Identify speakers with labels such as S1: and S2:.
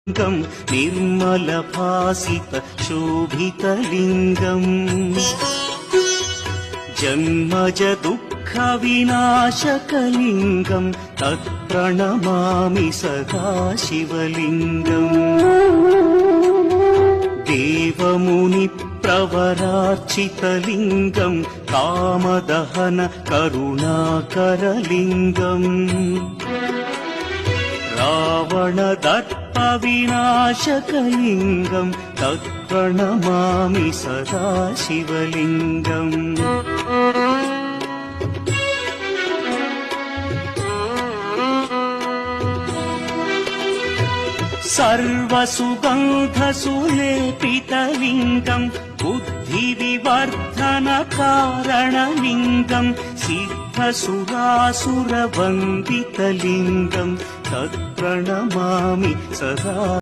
S1: लिङ्गं निर्मलभासित शोभितलिङ्गम् जन्मज दुःखविनाशकलिङ्गं तत्प्रणमामि सदा शिवलिङ्गम् देवमुनिप्रवरार्चितलिङ्गं कामदहन करुणाकरलिङ्गम् रावणदर्पविनाशकलिङ्गं तत्प्रणमामि सदा शिवलिङ्गम् सर्वसुगन्धसुलेपितलिङ्गं बुद्धिविवर्धनकारणलिङ्गं सिद्धसुरासुरवन्दितलिङ्गं तत्प्रणमामि सदा